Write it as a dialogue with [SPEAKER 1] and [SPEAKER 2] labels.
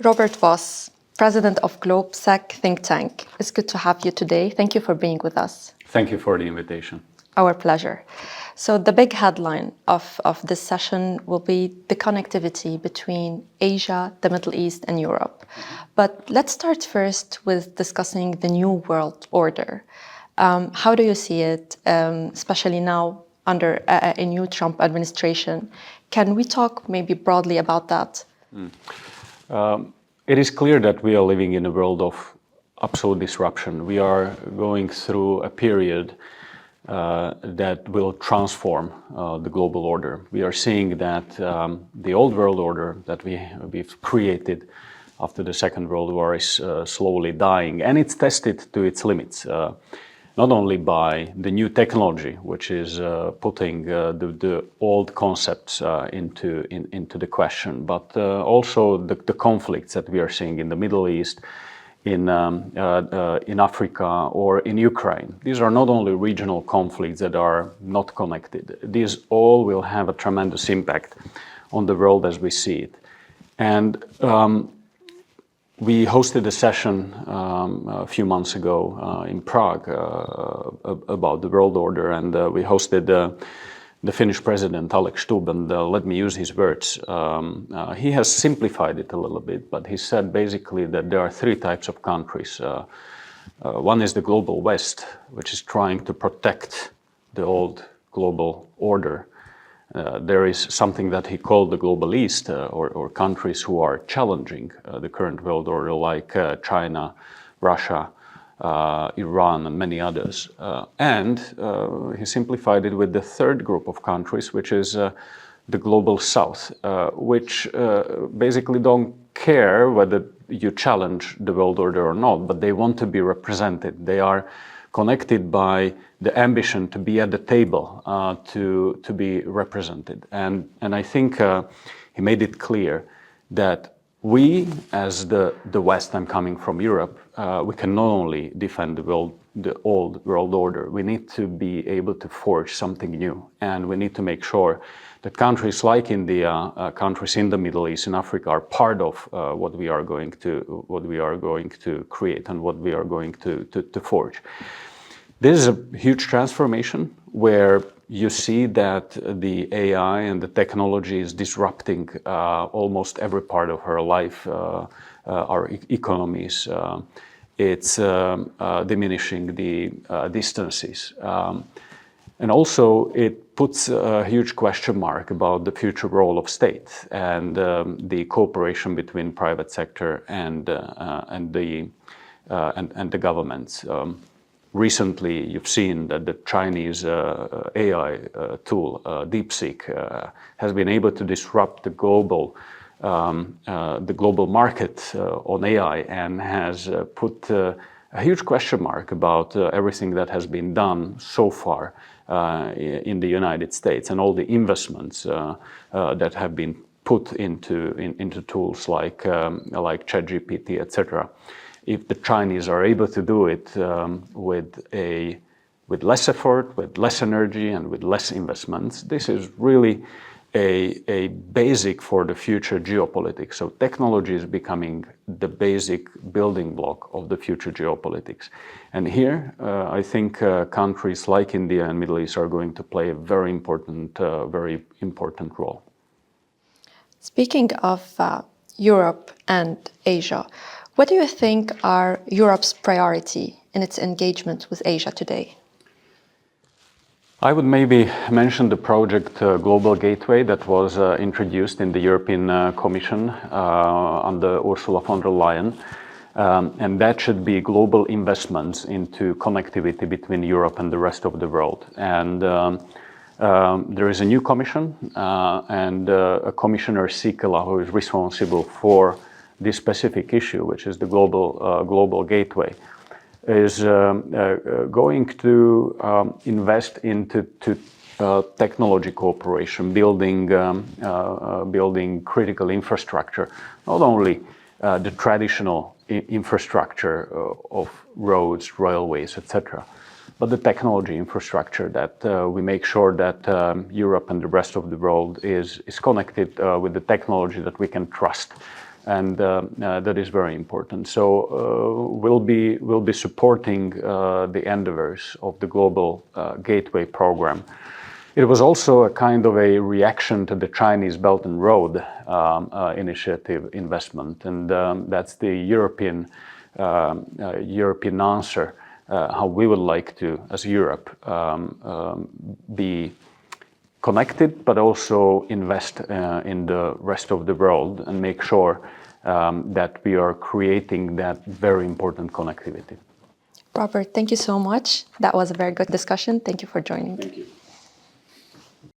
[SPEAKER 1] Róbert Vass, President of GLOBSEC think tank. It's good to have you today. Thank you for being with us.
[SPEAKER 2] Thank you for the invitation.
[SPEAKER 1] Our pleasure. So the big headline of this session will be the connectivity between Asia, the Middle East, and Europe. But let's start first with discussing the new world order. How do you see it, especially now under a new Trump administration? Can we talk maybe broadly about that?
[SPEAKER 2] It is clear that we are living in a world of absolute disruption. We are going through a period that will transform the global order. We are seeing that the old world order that we've created after the Second World War is slowly dying, and it's tested to its limits. Not only by the new technology, which is putting the old concepts into the question, but also the conflicts that we are seeing in the Middle East, in Africa, or in Ukraine. These are not only regional conflicts that are not connected. These all will have a tremendous impact on the world as we see it. And we hosted a session a few months ago in Prague about the world order, and we hosted the Finnish president, Alex Stubb, and let me use his words. He has simplified it a little bit, but he said basically that there are three types of countries. One is the global West, which is trying to protect the old global order. There is something that he called the global East, or countries who are challenging the current world order, like China, Russia, Iran, and many others. And he simplified it with the third group of countries, which is the global South, which basically don't care whether you challenge the world order or not, but they want to be represented. They are connected by the ambition to be at the table, to be represented. And I think he made it clear that we, as the West, I'm coming from Europe, we can not only defend the old world order, we need to be able to forge something new. And we need to make sure that countries like India, countries in the Middle East and Africa are part of what we are going to create and what we are going to forge. This is a huge transformation where you see that the AI and the technology is disrupting almost every part of our life, our economies. It's diminishing the distances. And also it puts a huge question mark about the future role of state and the cooperation between private sector and the governments. Recently, you've seen that the Chinese AI tool, DeepSeek, has been able to disrupt the global market on AI and has put a huge question mark about everything that has been done so far in the United States and all the investments that have been put into tools like ChatGPT, etc. If the Chinese are able to do it with less effort, with less energy, and with less investments, this is really a basic for the future geopolitics. So technology is becoming the basic building block of the future geopolitics. And here, I think countries like India and Middle East are going to play a very important role.
[SPEAKER 1] Speaking of Europe and Asia, what do you think are Europe's priority in its engagement with Asia today?
[SPEAKER 2] I would maybe mention the project Global Gateway that was introduced in the European Commission under Ursula von der Leyen. And that should be global investments into connectivity between Europe and the rest of the world. And there is a new commission and a Commissioner Sikela who is responsible for this specific issue, which is the global gateway, is going to invest into technology cooperation, building critical infrastructure, not only the traditional infrastructure of roads, railways, etc., but the technology infrastructure that we make sure that Europe and the rest of the world is connected with the technology that we can trust and that is very important. So we'll be supporting the endeavors of the Global Gateway Program. It was also a kind of a reaction to the Chinese Belt and Road Initiative investment, and that's the European answer, how we would like to, as Europe, be connected, but also invest in the rest of the world and make sure that we are creating that very important connectivity.
[SPEAKER 1] Robert, thank you so much. That was a very good discussion. Thank you for joining.
[SPEAKER 2] Thank you.